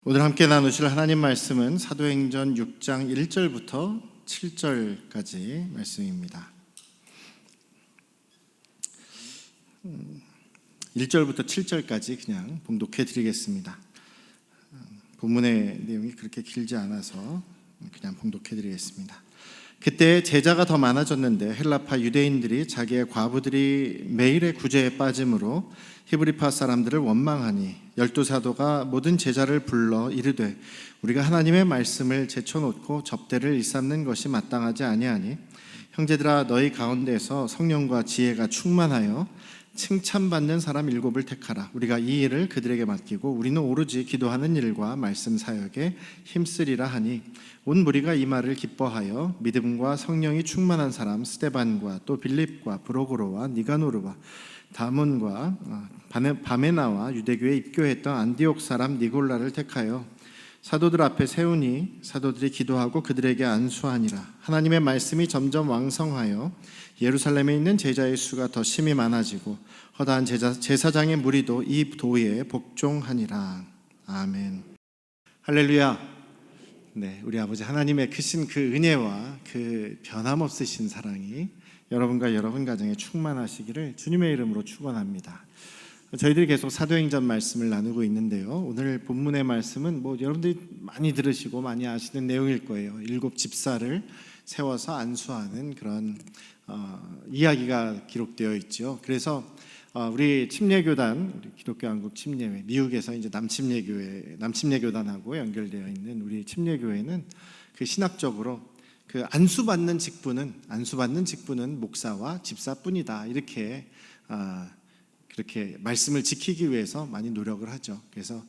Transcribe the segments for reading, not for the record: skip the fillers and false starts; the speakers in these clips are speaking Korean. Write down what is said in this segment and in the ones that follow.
오늘 함께 나누실 하나님 말씀은 사도행전 6장 1절부터 7절까지 말씀입니다. 1절부터 7절까지 그냥 봉독해 드리겠습니다. 본문의 내용이 그렇게 길지 않아서 그냥 봉독해 드리겠습니다. 그때 제자가 더 많아졌는데 헬라파 유대인들이 자기의 과부들이 매일의 구제에 빠짐으로 히브리파 사람들을 원망하니 12사도가 모든 제자를 불러 이르되 우리가 하나님의 말씀을 제쳐놓고 접대를 일삼는 것이 마땅하지 아니하니 형제들아 너희 가운데서 성령과 지혜가 충만하여 칭찬받는 사람 7을 택하라. 우리가 이 일을 그들에게 맡기고 우리는 오로지 기도하는 일과 말씀 사역에 힘쓰리라 하니 온 무리가 이 말을 기뻐하여 믿음과 성령이 충만한 사람 스데반과 또 빌립과 브로고로와 니가노르와 다문과 바메나와 유대교에 입교했던 안디옥 사람 니골라를 택하여 사도들 앞에 세우니 사도들이 기도하고 그들에게 안수하니라. 하나님의 말씀이 점점 왕성하여 예루살렘에 있는 제자의 수가 더 심히 많아지고 허다한 제사장의 무리도 이 도에 복종하니라. 아멘. 할렐루야. 네, 우리 아버지 하나님의 크신 그 은혜와 그 변함없으신 사랑이 여러분과 여러분 가정에 충만하시기를 주님의 이름으로 축원합니다. 저희들이 계속 사도행전 말씀을 나누고 있는데요. 오늘 본문의 말씀은 여러분들이 많이 들으시고 많이 아시는 내용일 거예요. 7 집사를 세워서 안수하는 그런 이야기가 기록되어 있죠. 그래서 우리 침례교단, 우리 기독교 한국 침례회, 미국에서 이제 남침례교단하고 연결되어 있는 우리 침례교회는 그 신학적으로 그 안수받는 직분은 목사와 집사뿐이다. 이렇게 그렇게 말씀을 지키기 위해서 많이 노력을 하죠. 그래서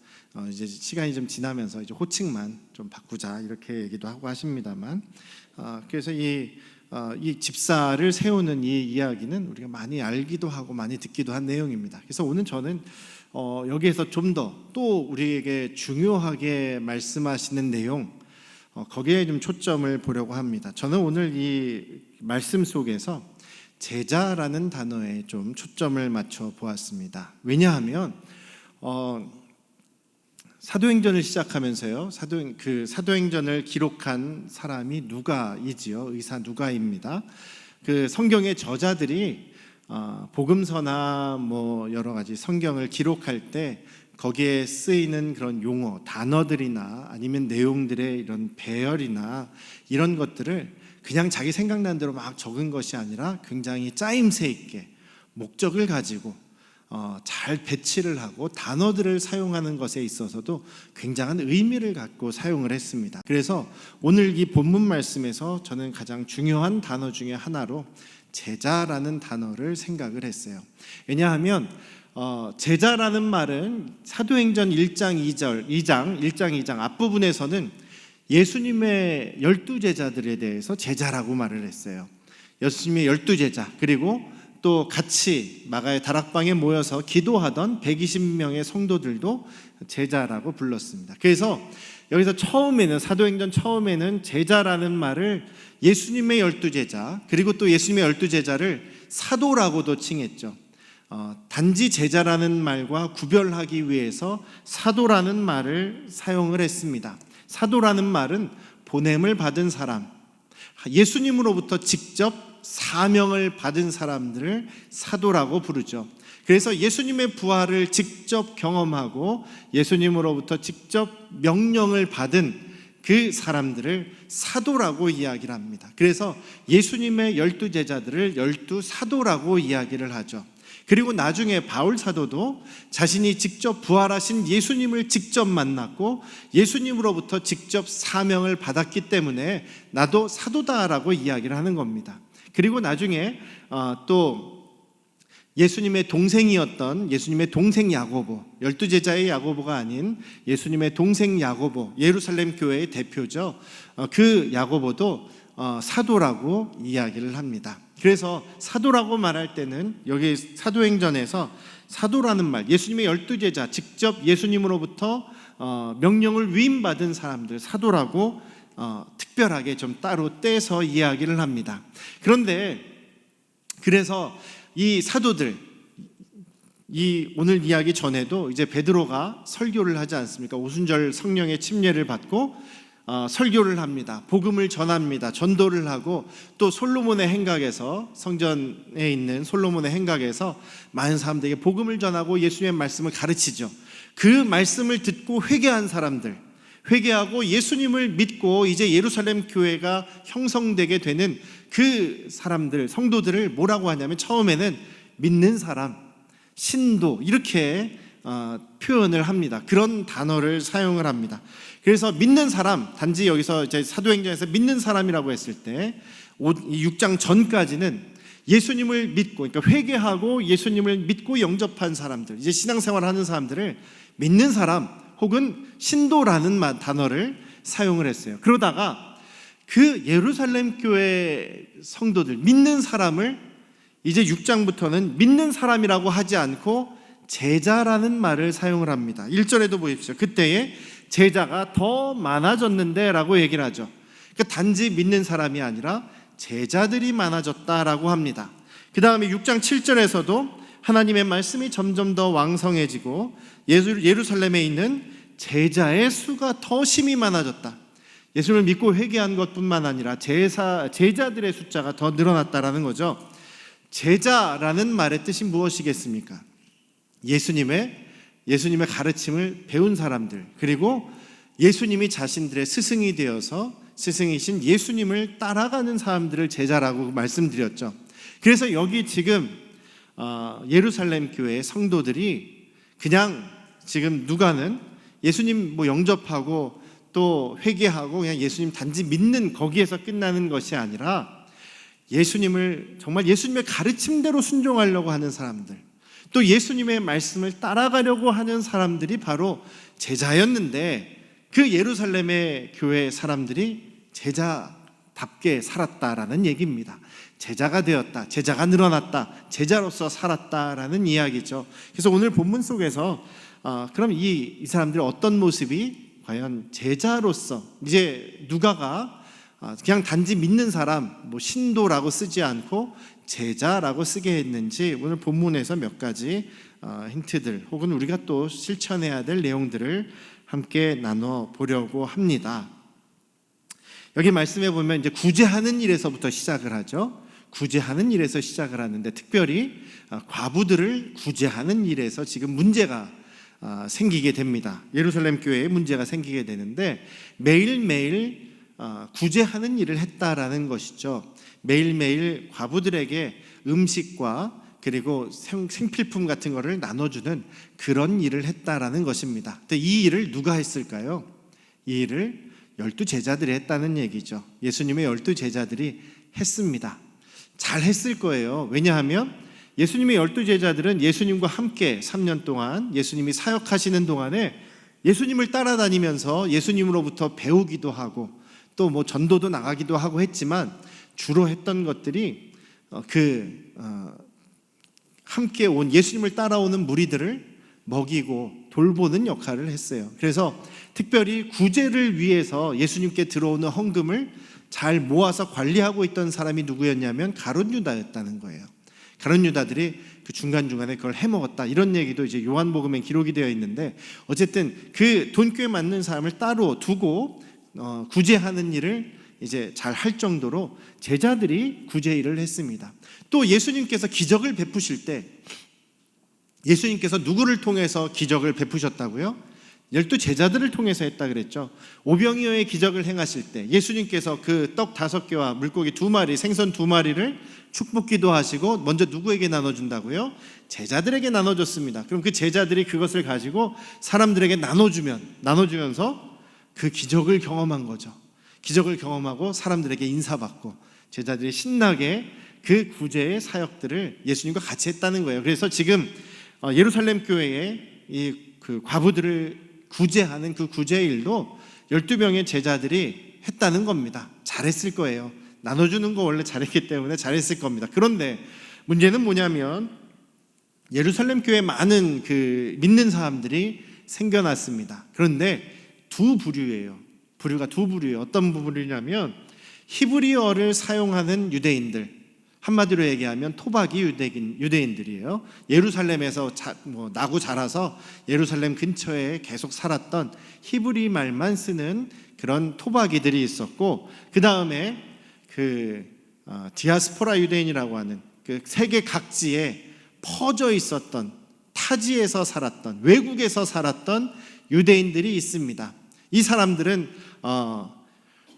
이제 시간이 좀 지나면서 이제 호칭만 좀 바꾸자 이렇게 얘기도 하고 하십니다만, 그래서 이 집사를 세우는 이 이야기는 우리가 많이 알기도 하고 많이 듣기도 한 내용입니다. 그래서 오늘 저는 여기에서 좀 더 또 우리에게 중요하게 말씀하시는 내용, 거기에 좀 초점을 보려고 합니다. 저는 오늘 이 말씀 속에서 제자라는 단어에 좀 초점을 맞춰 보았습니다. 왜냐하면 사도행전을 시작하면서요, 사도행전을 기록한 사람이 누가이지요. 의사 누가입니다. 그 성경의 저자들이 복음서나 여러 가지 성경을 기록할 때 거기에 쓰이는 그런 용어, 단어들이나 아니면 내용들의 이런 배열이나 이런 것들을 그냥 자기 생각난 대로 막 적은 것이 아니라 굉장히 짜임새 있게 목적을 가지고 잘 배치를 하고 단어들을 사용하는 것에 있어서도 굉장한 의미를 갖고 사용을 했습니다. 그래서 오늘 이 본문 말씀에서 저는 가장 중요한 단어 중에 하나로 제자라는 단어를 생각을 했어요. 왜냐하면 제자라는 말은 사도행전 1장 2장 앞부분에서는 예수님의 12제자들에 대해서 제자라고 말을 했어요. 예수님의 12제자, 그리고 또 같이 마가의 다락방에 모여서 기도하던 120명의 성도들도 제자라고 불렀습니다. 그래서 여기서 사도행전 처음에는 제자라는 말을 예수님의 12제자, 그리고 또 예수님의 12제자를 사도라고도 칭했죠. 단지 제자라는 말과 구별하기 위해서 사도라는 말을 사용을 했습니다. 사도라는 말은 보냄을 받은 사람, 예수님으로부터 직접 사명을 받은 사람들을 사도라고 부르죠. 그래서 예수님의 부활을 직접 경험하고 예수님으로부터 직접 명령을 받은 그 사람들을 사도라고 이야기를 합니다. 그래서 예수님의 12제자들을 12사도라고 이야기를 하죠. 그리고 나중에 바울 사도도 자신이 직접 부활하신 예수님을 직접 만났고 예수님으로부터 직접 사명을 받았기 때문에 나도 사도다라고 이야기를 하는 겁니다. 그리고 나중에 또 예수님의 동생이었던 예수님의 동생 야고보, 12제자의 야고보가 아닌 예수님의 동생 야고보, 예루살렘 교회의 대표죠. 그 야고보도 사도라고 이야기를 합니다. 그래서 사도라고 말할 때는 여기 사도행전에서 사도라는 말, 예수님의 12제자, 직접 예수님으로부터 명령을 위임받은 사람들, 사도라고 특별하게 좀 따로 떼서 이야기를 합니다. 그런데 그래서 이 사도들, 이 오늘 이야기 전에도 이제 베드로가 설교를 하지 않습니까? 오순절 성령의 침례를 받고 설교를 합니다. 복음을 전합니다. 전도를 하고 또 솔로몬의 행각에서, 성전에 있는 솔로몬의 행각에서 많은 사람들에게 복음을 전하고 예수님의 말씀을 가르치죠. 그 말씀을 듣고 회개한 사람들, 회개하고 예수님을 믿고 이제 예루살렘 교회가 형성되게 되는 그 사람들, 성도들을 뭐라고 하냐면 처음에는 믿는 사람, 신도, 이렇게 표현을 합니다. 그런 단어를 사용을 합니다. 그래서 믿는 사람, 단지 여기서 이제 사도행전에서 믿는 사람이라고 했을 때 6장 전까지는 예수님을 믿고, 그러니까 회개하고 예수님을 믿고 영접한 사람들, 이제 신앙생활을 하는 사람들을 믿는 사람 혹은 신도라는 단어를 사용을 했어요. 그러다가 그 예루살렘 교회 성도들, 믿는 사람을 이제 6장부터는 믿는 사람이라고 하지 않고 제자라는 말을 사용을 합니다. 1절에도 보십시오. 그때에 제자가 더 많아졌는데 라고 얘기를 하죠. 그러니까 단지 믿는 사람이 아니라 제자들이 많아졌다라고 합니다. 그 다음에 6장 7절에서도 하나님의 말씀이 점점 더 왕성해지고 예루살렘에 있는 제자의 수가 더 심히 많아졌다. 예수를 믿고 회개한 것뿐만 아니라 제자들의 숫자가 더 늘어났다라는 거죠. 제자라는 말의 뜻이 무엇이겠습니까? 예수님의 가르침을 배운 사람들, 그리고 예수님이 자신들의 스승이 되어서 스승이신 예수님을 따라가는 사람들을 제자라고 말씀드렸죠. 그래서 여기 지금 예루살렘 교회의 성도들이 그냥 지금 누가는 예수님 영접하고 또 회개하고 그냥 예수님 단지 믿는 거기에서 끝나는 것이 아니라 예수님을 정말 예수님의 가르침대로 순종하려고 하는 사람들, 또 예수님의 말씀을 따라가려고 하는 사람들이 바로 제자였는데, 그 예루살렘의 교회 사람들이 제자답게 살았다라는 얘기입니다. 제자가 되었다, 제자가 늘어났다, 제자로서 살았다라는 이야기죠. 그래서 오늘 본문 속에서 그럼 이 사람들이 어떤 모습이 과연 제자로서, 이제 누가가 그냥 단지 믿는 사람, 신도라고 쓰지 않고 제자라고 쓰게 했는지 오늘 본문에서 몇 가지 힌트들 혹은 우리가 또 실천해야 될 내용들을 함께 나눠 보려고 합니다. 여기 말씀해 보면 이제 구제하는 일에서부터 시작을 하죠. 구제하는 일에서 시작을 하는데 특별히 과부들을 구제하는 일에서 지금 문제가 생기게 됩니다. 예루살렘 교회에 문제가 생기게 되는데 매일매일 구제하는 일을 했다라는 것이죠. 매일매일 과부들에게 음식과 그리고 생필품 같은 거를 나눠주는 그런 일을 했다라는 것입니다. 근데 이 일을 누가 했을까요? 이 일을 12제자들이 했다는 얘기죠. 예수님의 12제자들이 했습니다. 잘 했을 거예요. 왜냐하면 예수님의 12제자들은 예수님과 함께 3년 동안 예수님이 사역하시는 동안에 예수님을 따라다니면서 예수님으로부터 배우기도 하고 또 전도도 나가기도 하고 했지만 주로 했던 것들이 함께 온 예수님을 따라오는 무리들을 먹이고 돌보는 역할을 했어요. 그래서 특별히 구제를 위해서 예수님께 들어오는 헌금을 잘 모아서 관리하고 있던 사람이 누구였냐면 가룟 유다였다는 거예요. 가룟 유다들이 그 중간중간에 그걸 해먹었다, 이런 얘기도 이제 요한복음에 기록이 되어 있는데, 어쨌든 그 돈꽤 맞는 사람을 따로 두고 구제하는 일을 이제 잘 할 정도로 제자들이 구제 일을 했습니다. 또 예수님께서 기적을 베푸실 때, 예수님께서 누구를 통해서 기적을 베푸셨다고요? 12제자들을 통해서 했다 그랬죠. 오병이어의 기적을 행하실 때 예수님께서 그 떡 5개와 물고기 2마리, 생선 2마리를 축복기도 하시고 먼저 누구에게 나눠준다고요? 제자들에게 나눠줬습니다. 그럼 그 제자들이 그것을 가지고 사람들에게 나눠주면서 그 기적을 경험한 거죠. 기적을 경험하고 사람들에게 인사받고 제자들이 신나게 그 구제의 사역들을 예수님과 같이 했다는 거예요. 그래서 지금 예루살렘 교회에 그 과부들을 구제하는 그 구제 일도 12명의 제자들이 했다는 겁니다. 잘했을 거예요. 나눠주는 거 원래 잘했기 때문에 잘했을 겁니다. 그런데 문제는 뭐냐면 예루살렘 교회에 많은 그 믿는 사람들이 생겨났습니다. 그런데 두 부류예요. 부류가 두 부류예요. 어떤 부류냐면 히브리어를 사용하는 유대인들, 한마디로 얘기하면 토박이 유대인들이에요. 예루살렘에서 나고 자라서 예루살렘 근처에 계속 살았던 히브리 말만 쓰는 그런 토박이들이 있었고, 그 다음에 디아스포라 유대인이라고 하는 그 세계 각지에 퍼져 있었던, 타지에서 살았던, 외국에서 살았던 유대인들이 있습니다. 이 사람들은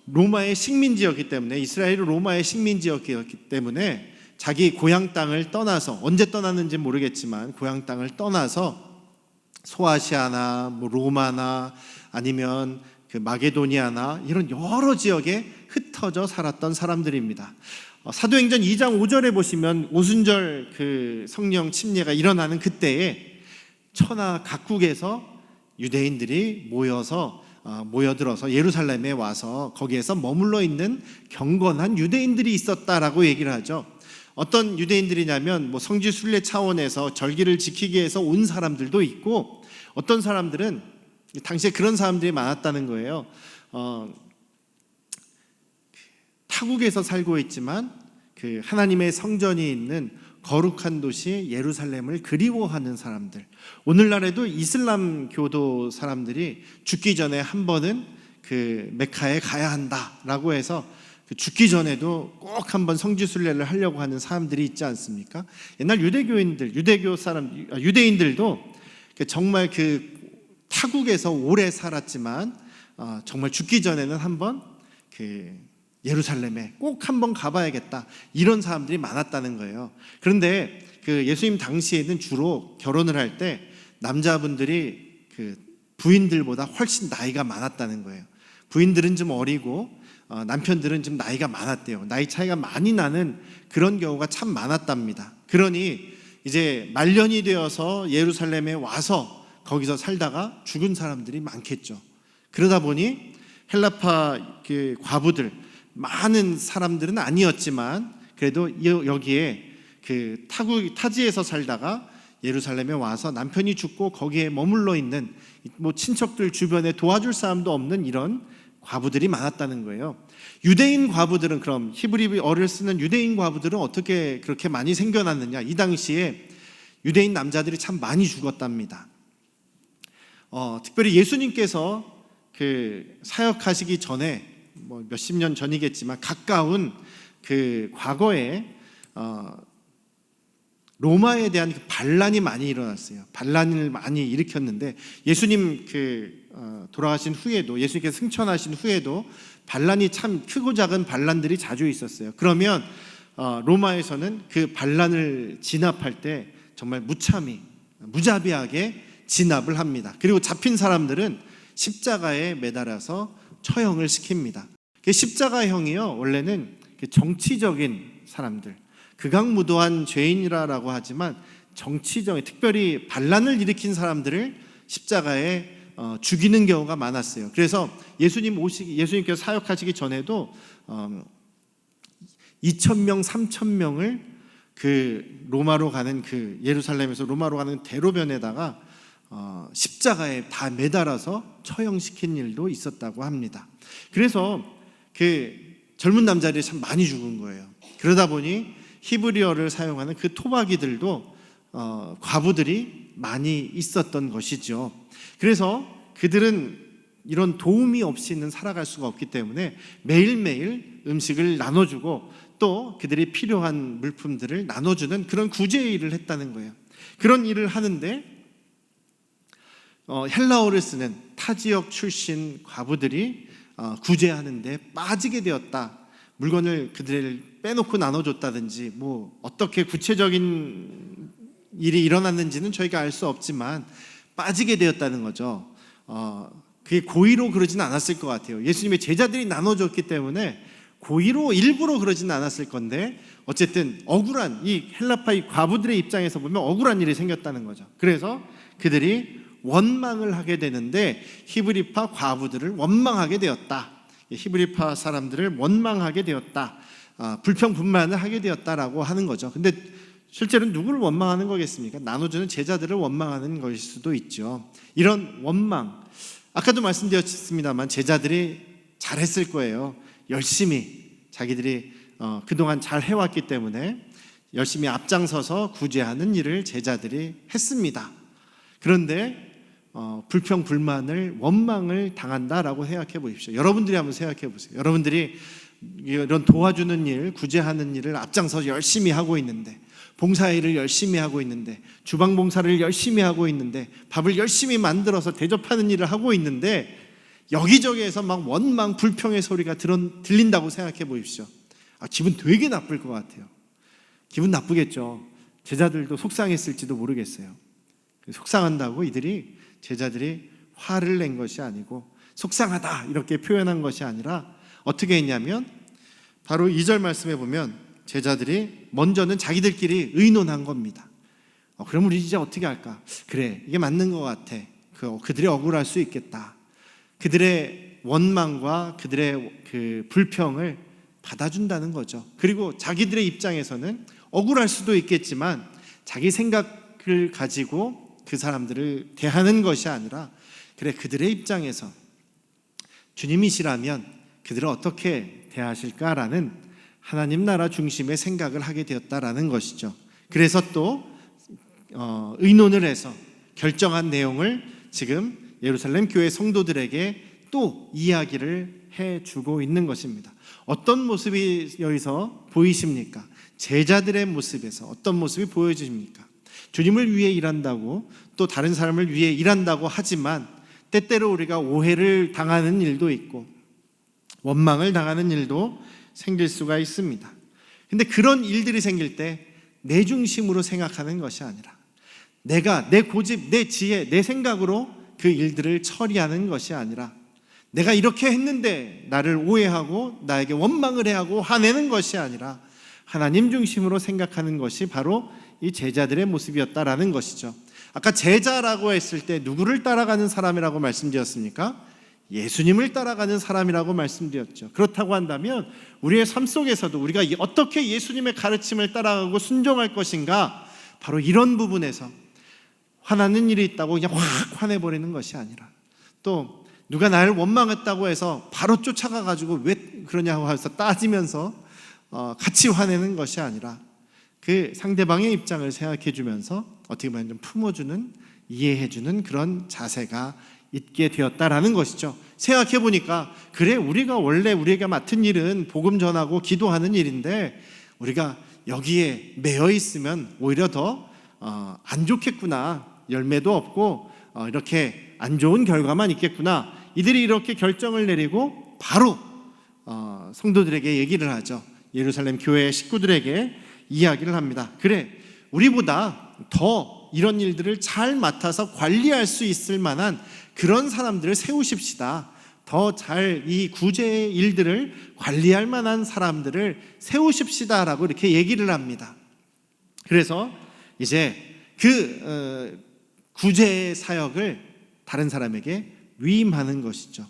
로마의 식민지였기 때문에, 이스라엘이 로마의 식민지였기 때문에 자기 고향 땅을 떠나서, 언제 떠났는지 모르겠지만 고향 땅을 떠나서 소아시아나 로마나 아니면 그 마게도니아나 이런 여러 지역에 흩어져 살았던 사람들입니다. 사도행전 2장 5절에 보시면 오순절 그 성령 침례가 일어나는 그때에 천하 각국에서 유대인들이 모여들어서 예루살렘에 와서 거기에서 머물러 있는 경건한 유대인들이 있었다라고 얘기를 하죠. 어떤 유대인들이냐면 성지 순례 차원에서 절기를 지키기 위해서 온 사람들도 있고, 어떤 사람들은 당시에 그런 사람들이 많았다는 거예요. 타국에서 살고 있지만 그 하나님의 성전이 있는 거룩한 도시 예루살렘을 그리워하는 사람들. 오늘날에도 이슬람 교도 사람들이 죽기 전에 한 번은 그 메카에 가야 한다라고 해서 죽기 전에도 꼭 한번 성지순례를 하려고 하는 사람들이 있지 않습니까? 옛날 유대인들도 정말 그 타국에서 오래 살았지만 정말 죽기 전에는 한번 그 예루살렘에 꼭 한번 가봐야겠다, 이런 사람들이 많았다는 거예요. 그런데 그 예수님 당시에는 주로 결혼을 할 때 남자분들이 그 부인들보다 훨씬 나이가 많았다는 거예요. 부인들은 좀 어리고 남편들은 좀 나이가 많았대요. 나이 차이가 많이 나는 그런 경우가 참 많았답니다. 그러니 이제 말년이 되어서 예루살렘에 와서 거기서 살다가 죽은 사람들이 많겠죠. 그러다 보니 헬라파 그 과부들, 많은 사람들은 아니었지만 그래도 여기에 그 타지에서 살다가 예루살렘에 와서 남편이 죽고 거기에 머물러 있는 친척들 주변에 도와줄 사람도 없는 이런 과부들이 많았다는 거예요. 유대인 과부들은, 그럼 히브리어를 쓰는 유대인 과부들은 어떻게 그렇게 많이 생겨났느냐? 이 당시에 유대인 남자들이 참 많이 죽었답니다. 특별히 예수님께서 그 사역하시기 전에 몇십 년 전이겠지만 가까운 그 과거에 로마에 대한 그 반란이 많이 일어났어요. 반란을 많이 일으켰는데 예수님 돌아가신 후에도, 예수님께서 승천하신 후에도 반란이 참 크고 작은 반란들이 자주 있었어요. 그러면 로마에서는 그 반란을 진압할 때 정말 무자비하게 진압을 합니다. 그리고 잡힌 사람들은 십자가에 매달아서 처형을 시킵니다. 십자가형이요, 원래는 정치적인 사람들, 극악무도한 죄인이라고 하지만 정치적인, 특별히 반란을 일으킨 사람들을 십자가에 죽이는 경우가 많았어요. 그래서 예수님께서 사역하시기 전에도 2,000명, 3,000명을 그 로마로 가는 그 예루살렘에서 로마로 가는 대로변에다가 십자가에 다 매달아서 처형시킨 일도 있었다고 합니다. 그래서 그 젊은 남자들이 참 많이 죽은 거예요. 그러다 보니 히브리어를 사용하는 그 토박이들도 과부들이 많이 있었던 것이죠. 그래서 그들은 이런 도움이 없이는 살아갈 수가 없기 때문에 매일매일 음식을 나눠주고 또 그들이 필요한 물품들을 나눠주는 그런 구제 일을 했다는 거예요. 그런 일을 하는데 헬라어를 쓰는 타지역 출신 과부들이 구제하는데 빠지게 되었다. 물건을 그들을 빼놓고 나눠줬다든지 어떻게 구체적인 일이 일어났는지는 저희가 알 수 없지만 빠지게 되었다는 거죠. 그게 고의로 그러지는 않았을 것 같아요. 예수님의 제자들이 나눠줬기 때문에 고의로 일부러 그러지는 않았을 건데 어쨌든 억울한, 이 헬라파의 과부들의 입장에서 보면 억울한 일이 생겼다는 거죠. 그래서 그들이 원망을 하게 되는데 히브리파 과부들을 원망하게 되었다. 히브리파 사람들을 원망하게 되었다. 불평불만을 하게 되었다라고 하는 거죠. 근데 실제로는 누구를 원망하는 거겠습니까? 나눠주는 제자들을 원망하는 것일 수도 있죠. 이런 원망, 아까도 말씀드렸습니다만 제자들이 잘했을 거예요. 열심히 자기들이 그동안 잘 해왔기 때문에 열심히 앞장서서 구제하는 일을 제자들이 했습니다. 그런데 불평, 불만을, 원망을 당한다라고 생각해 보십시오. 여러분들이 한번 생각해 보세요. 여러분들이 이런 도와주는 일, 구제하는 일을 앞장서 열심히 하고 있는데, 봉사일을 열심히 하고 있는데, 주방 봉사를 열심히 하고 있는데, 밥을 열심히 만들어서 대접하는 일을 하고 있는데 여기저기에서 막 원망, 불평의 소리가 들린다고 생각해 보십시오. 기분 되게 나쁠 것 같아요. 기분 나쁘겠죠. 제자들도 속상했을지도 모르겠어요. 속상한다고 제자들이 화를 낸 것이 아니고 속상하다 이렇게 표현한 것이 아니라 어떻게 했냐면 바로 2절 말씀에 보면 제자들이 먼저는 자기들끼리 의논한 겁니다. 그럼 우리 이제 어떻게 할까? 그래, 이게 맞는 것 같아. 그들이 억울할 수 있겠다. 그들의 원망과 그들의 그 불평을 받아준다는 거죠. 그리고 자기들의 입장에서는 억울할 수도 있겠지만 자기 생각을 가지고 그 사람들을 대하는 것이 아니라 그래, 그들의 입장에서 주님이시라면 그들을 어떻게 대하실까라는 하나님 나라 중심의 생각을 하게 되었다라는 것이죠. 그래서 또 의논을 해서 결정한 내용을 지금 예루살렘 교회 성도들에게 또 이야기를 해주고 있는 것입니다. 어떤 모습이 여기서 보이십니까? 제자들의 모습에서 어떤 모습이 보여집니까? 주님을 위해 일한다고, 또 다른 사람을 위해 일한다고 하지만 때때로 우리가 오해를 당하는 일도 있고 원망을 당하는 일도 생길 수가 있습니다. 근데 그런 일들이 생길 때 내 중심으로 생각하는 것이 아니라 내가 내 고집, 내 지혜, 내 생각으로 그 일들을 처리하는 것이 아니라 내가 이렇게 했는데 나를 오해하고 나에게 원망을 해하고 화내는 것이 아니라 하나님 중심으로 생각하는 것이 바로 이 제자들의 모습이었다라는 것이죠. 아까 제자라고 했을 때 누구를 따라가는 사람이라고 말씀드렸습니까? 예수님을 따라가는 사람이라고 말씀드렸죠. 그렇다고 한다면 우리의 삶 속에서도 우리가 어떻게 예수님의 가르침을 따라가고 순종할 것인가, 바로 이런 부분에서 화나는 일이 있다고 그냥 확 화내버리는 것이 아니라, 또 누가 나를 원망했다고 해서 바로 쫓아가가지고 왜 그러냐고 해서 따지면서 같이 화내는 것이 아니라 그 상대방의 입장을 생각해 주면서 어떻게 보면 좀 품어주는, 이해해주는 그런 자세가 있게 되었다라는 것이죠. 생각해 보니까 그래, 우리가 원래 우리가 맡은 일은 복음 전하고 기도하는 일인데 우리가 여기에 매여 있으면 오히려 더 안 좋겠구나, 열매도 없고 이렇게 안 좋은 결과만 있겠구나. 이들이 이렇게 결정을 내리고 바로 성도들에게 얘기를 하죠. 예루살렘 교회 식구들에게 이야기를 합니다. 그래, 우리보다 더 이런 일들을 잘 맡아서 관리할 수 있을 만한 그런 사람들을 세우십시다. 더 잘 이 구제의 일들을 관리할 만한 사람들을 세우십시다라고 이렇게 얘기를 합니다. 그래서 이제 그 구제의 사역을 다른 사람에게 위임하는 것이죠.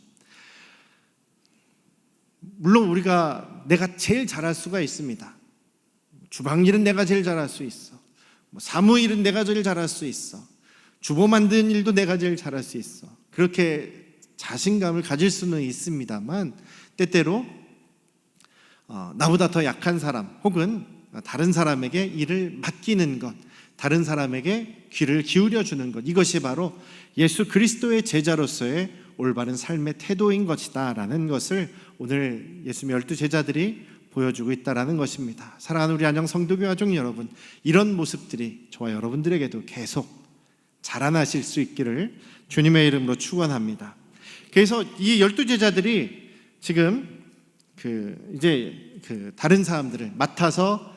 물론 내가 제일 잘할 수가 있습니다. 주방일은 내가 제일 잘할 수 있어. 사무일은 내가 제일 잘할 수 있어. 주보 만드는 일도 내가 제일 잘할 수 있어. 그렇게 자신감을 가질 수는 있습니다만 때때로 나보다 더 약한 사람 혹은 다른 사람에게 일을 맡기는 것, 다른 사람에게 귀를 기울여 주는 것, 이것이 바로 예수 그리스도의 제자로서의 올바른 삶의 태도인 것이다 라는 것을 오늘 예수님의 12제자들이 보여주고 있다는 것입니다. 사랑하는 우리 안녕 성도교회 가족 여러분, 이런 모습들이 저와 여러분들에게도 계속 자라나실 수 있기를 주님의 이름으로 축원합니다. 그래서 이 12제자들이 지금 이제 다른 사람들을 맡아서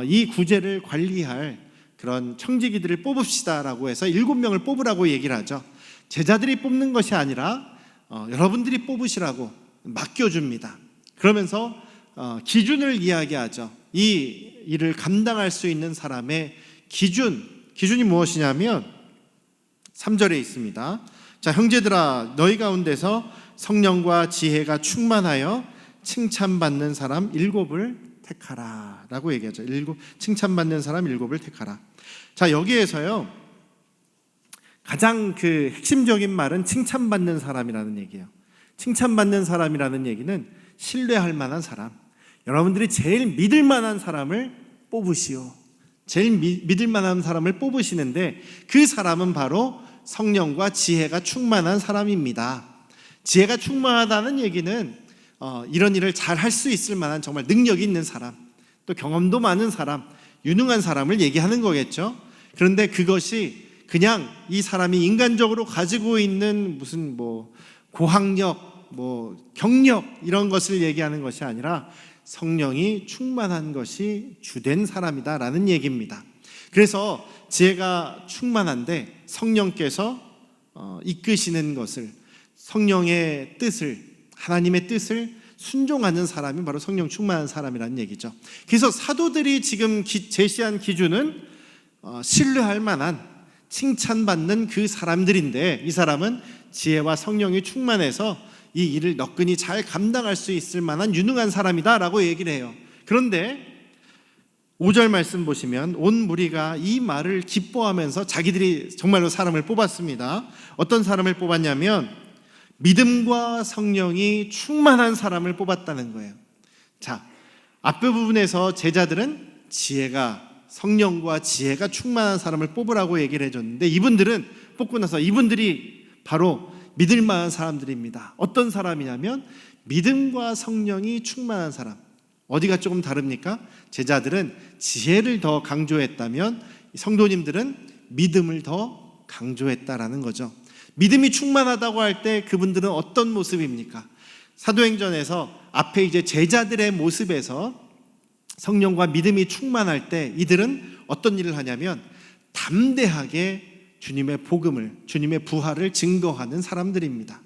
이 구제를 관리할 그런 청지기들을 뽑읍시다라고 해서 7명을 뽑으라고 얘기를 하죠. 제자들이 뽑는 것이 아니라 여러분들이 뽑으시라고 맡겨줍니다. 그러면서 기준을 이야기하죠. 이 일을 감당할 수 있는 사람의 기준이 무엇이냐면 3절에 있습니다. 자, 형제들아, 너희 가운데서 성령과 지혜가 충만하여 칭찬받는 사람 7을 택하라 라고 얘기하죠. 칭찬받는 사람 7을 택하라. 자, 여기에서요 가장 핵심적인 말은 칭찬받는 사람이라는 얘기예요. 칭찬받는 사람이라는 얘기는 신뢰할 만한 사람, 여러분들이 제일 믿을 만한 사람을 뽑으시오. 제일 믿을 만한 사람을 뽑으시는데 그 사람은 바로 성령과 지혜가 충만한 사람입니다. 지혜가 충만하다는 얘기는 이런 일을 잘 할 수 있을 만한 정말 능력이 있는 사람, 또 경험도 많은 사람, 유능한 사람을 얘기하는 거겠죠. 그런데 그것이 그냥 이 사람이 인간적으로 가지고 있는 무슨 고학력, 경력 이런 것을 얘기하는 것이 아니라 성령이 충만한 것이 주된 사람이다라는 얘기입니다. 그래서 지혜가 충만한데 성령께서 이끄시는 것을, 성령의 뜻을, 하나님의 뜻을 순종하는 사람이 바로 성령 충만한 사람이라는 얘기죠. 그래서 사도들이 지금 제시한 기준은 신뢰할 만한, 칭찬받는 그 사람들인데, 이 사람은 지혜와 성령이 충만해서 이 일을 너끈히 잘 감당할 수 있을 만한 유능한 사람이다 라고 얘기를 해요. 그런데 5절 말씀 보시면 온 무리가 이 말을 기뻐하면서 자기들이 정말로 사람을 뽑았습니다. 어떤 사람을 뽑았냐면 믿음과 성령이 충만한 사람을 뽑았다는 거예요. 자, 앞부분에서 제자들은 성령과 지혜가 충만한 사람을 뽑으라고 얘기를 해줬는데, 이분들은 뽑고 나서 이분들이 바로 믿을 만한 사람들입니다. 어떤 사람이냐면 믿음과 성령이 충만한 사람. 어디가 조금 다릅니까? 제자들은 지혜를 더 강조했다면 성도님들은 믿음을 더 강조했다라는 거죠. 믿음이 충만하다고 할 때 그분들은 어떤 모습입니까? 사도행전에서 앞에 이제 제자들의 모습에서 성령과 믿음이 충만할 때 이들은 어떤 일을 하냐면 담대하게 주님의 복음을, 주님의 부활을 증거하는 사람들입니다.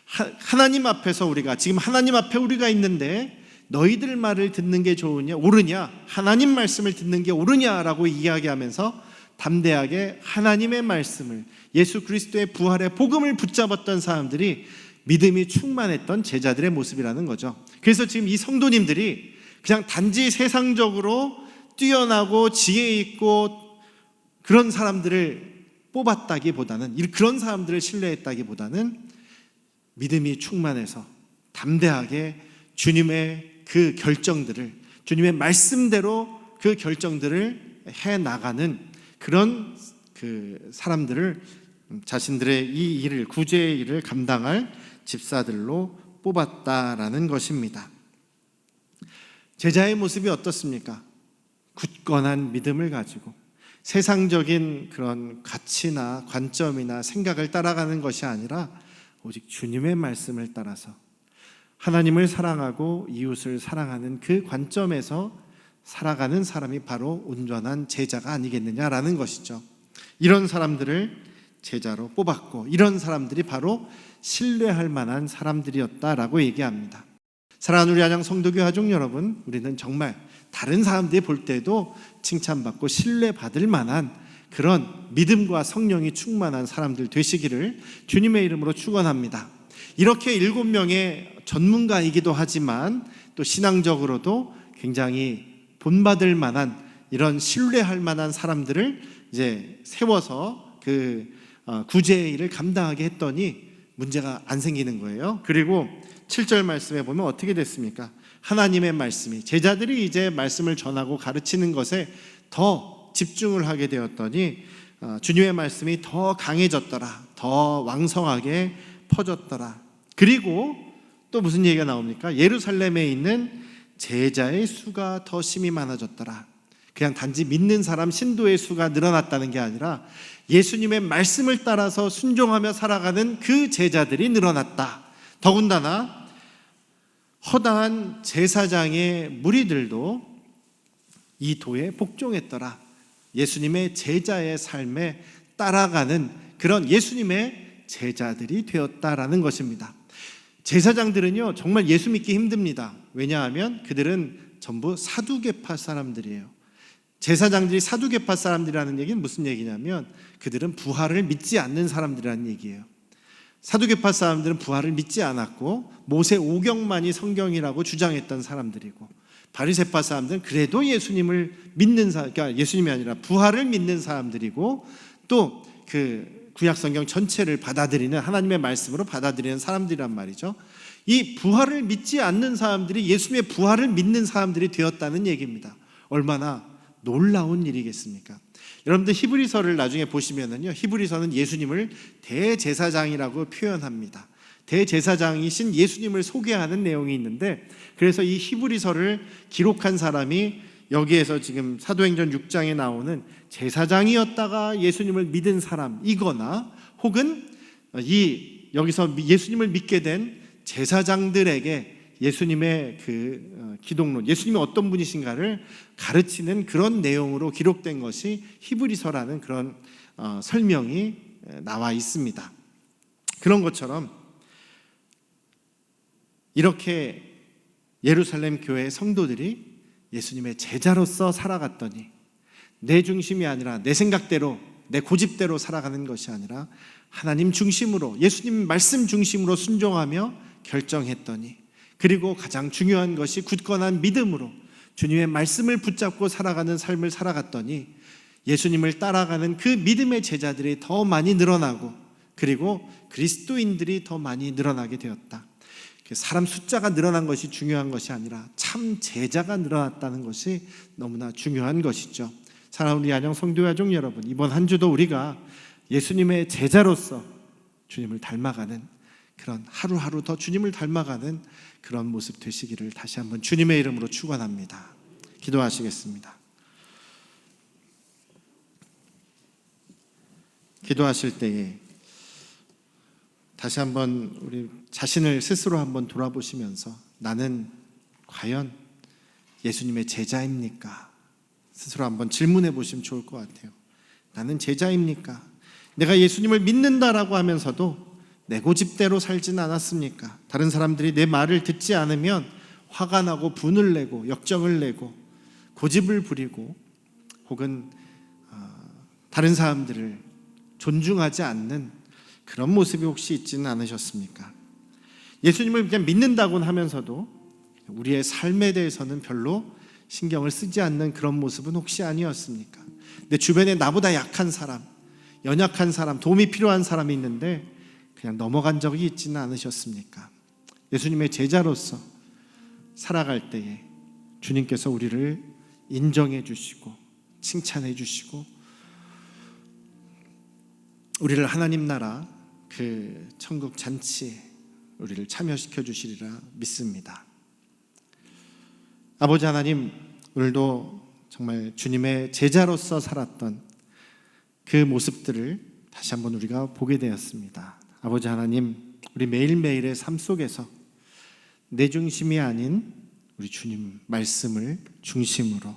하나님 앞에서 지금 하나님 앞에 우리가 있는데 너희들 말을 듣는 게 옳으냐, 하나님 말씀을 듣는 게 옳으냐라고 이야기하면서 담대하게 하나님의 말씀을, 예수 그리스도의 부활의 복음을 붙잡았던 사람들이 믿음이 충만했던 제자들의 모습이라는 거죠. 그래서 지금 이 성도님들이 그냥 단지 세상적으로 뛰어나고 지혜 있고 그런 사람들을 뽑았다기보다는, 그런 사람들을 신뢰했다기보다는 믿음이 충만해서 담대하게 주님의 그 결정들을, 주님의 말씀대로 그 결정들을 해나가는 그런 그 사람들을 자신들의 이 일을, 구제의 일을 감당할 집사들로 뽑았다라는 것입니다. 제자의 모습이 어떻습니까? 굳건한 믿음을 가지고 세상적인 그런 가치나 관점이나 생각을 따라가는 것이 아니라 오직 주님의 말씀을 따라서 하나님을 사랑하고 이웃을 사랑하는 그 관점에서 살아가는 사람이 바로 온전한 제자가 아니겠느냐라는 것이죠. 이런 사람들을 제자로 뽑았고 이런 사람들이 바로 신뢰할 만한 사람들이었다라고 얘기합니다. 사랑하는 우리 안양 성도교회 가족 여러분, 우리는 정말 다른 사람들이 볼 때도 칭찬받고 신뢰받을 만한 그런 믿음과 성령이 충만한 사람들 되시기를 주님의 이름으로 축원합니다. 이렇게 7명의 전문가이기도 하지만 또 신앙적으로도 굉장히 본받을 만한, 이런 신뢰할 만한 사람들을 이제 세워서 그 구제의 일을 감당하게 했더니 문제가 안 생기는 거예요. 그리고 7절 말씀에 보면 어떻게 됐습니까? 하나님의 말씀이, 제자들이 이제 말씀을 전하고 가르치는 것에 더 집중을 하게 되었더니 주님의 말씀이 더 강해졌더라, 더 왕성하게 퍼졌더라. 그리고 또 무슨 얘기가 나옵니까? 예루살렘에 있는 제자의 수가 더 심히 많아졌더라. 그냥 단지 믿는 사람, 신도의 수가 늘어났다는 게 아니라 예수님의 말씀을 따라서 순종하며 살아가는 그 제자들이 늘어났다. 더군다나 허다한 제사장의 무리들도 이 도에 복종했더라. 예수님의 제자의 삶에 따라가는 그런 예수님의 제자들이 되었다라는 것입니다. 제사장들은요 정말 예수 믿기 힘듭니다. 왜냐하면 그들은 전부 사두개파 사람들이에요. 제사장들이 사두개파 사람들이라는 얘기는 무슨 얘기냐면 그들은 부활을 믿지 않는 사람들이라는 얘기예요. 사두개파 사람들은 부활을 믿지 않았고 모세 오경만이 성경이라고 주장했던 사람들이고, 바리새파 사람들은 그래도 예수님을 믿는 그러니까 예수님이 아니라 부활을 믿는 사람들이고, 또 그 구약 성경 전체를 받아들이는, 하나님의 말씀으로 받아들이는 사람들이란 말이죠. 이 부활을 믿지 않는 사람들이 예수님의 부활을 믿는 사람들이 되었다는 얘기입니다. 얼마나 놀라운 일이겠습니까? 여러분들 히브리서를 나중에 보시면은요, 히브리서는 예수님을 대제사장이라고 표현합니다. 대제사장이신 예수님을 소개하는 내용이 있는데, 그래서 이 히브리서를 기록한 사람이 여기에서 지금 사도행전 6장에 나오는 제사장이었다가 예수님을 믿은 사람이거나, 혹은 여기서 예수님을 믿게 된 제사장들에게 예수님의 그 기독론, 예수님이 어떤 분이신가를 가르치는 그런 내용으로 기록된 것이 히브리서라는 그런 설명이 나와 있습니다. 그런 것처럼 이렇게 예루살렘 교회 성도들이 예수님의 제자로서 살아갔더니, 내 중심이 아니라 내 생각대로, 내 고집대로 살아가는 것이 아니라 하나님 중심으로, 예수님 말씀 중심으로 순종하며 결정했더니, 그리고 가장 중요한 것이 굳건한 믿음으로 주님의 말씀을 붙잡고 살아가는 삶을 살아갔더니, 예수님을 따라가는 그 믿음의 제자들이 더 많이 늘어나고, 그리고 그리스도인들이 더 많이 늘어나게 되었다. 사람 숫자가 늘어난 것이 중요한 것이 아니라 참 제자가 늘어났다는 것이 너무나 중요한 것이죠. 사랑하는 우리 안녕 성도 가족 여러분, 이번 한 주도 우리가 예수님의 제자로서 주님을 닮아가는, 그런 하루하루 더 주님을 닮아가는 그런 모습 되시기를 다시 한번 주님의 이름으로 축원합니다. 기도하시겠습니다. 기도하실 때에 다시 한번 우리 자신을 스스로 한번 돌아보시면서, 나는 과연 예수님의 제자입니까? 스스로 한번 질문해 보시면 좋을 것 같아요. 나는 제자입니까? 내가 예수님을 믿는다라고 하면서도 내 고집대로 살지는 않았습니까? 다른 사람들이 내 말을 듣지 않으면 화가 나고 분을 내고 역정을 내고 고집을 부리고, 혹은 다른 사람들을 존중하지 않는 그런 모습이 혹시 있지는 않으셨습니까? 예수님을 그냥 믿는다고는 하면서도 우리의 삶에 대해서는 별로 신경을 쓰지 않는 그런 모습은 혹시 아니었습니까? 내 주변에 나보다 약한 사람, 연약한 사람, 도움이 필요한 사람이 있는데 그냥 넘어간 적이 있지는 않으셨습니까? 예수님의 제자로서 살아갈 때에 주님께서 우리를 인정해 주시고 칭찬해 주시고, 우리를 하나님 나라 그 천국 잔치에 우리를 참여시켜 주시리라 믿습니다. 아버지 하나님, 오늘도 정말 주님의 제자로서 살았던 그 모습들을 다시 한번 우리가 보게 되었습니다. 아버지 하나님, 우리 매일매일의 삶 속에서 내 중심이 아닌 우리 주님 말씀을 중심으로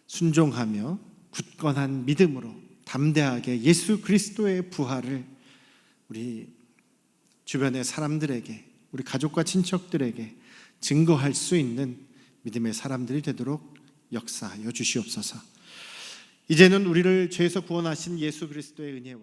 순종하며 굳건한 믿음으로 담대하게 예수 그리스도의 부활을 우리 주변의 사람들에게, 우리 가족과 친척들에게 증거할 수 있는 믿음의 사람들이 되도록 역사하여 주시옵소서. 이제는 우리를 죄에서 구원하신 예수 그리스도의 은혜와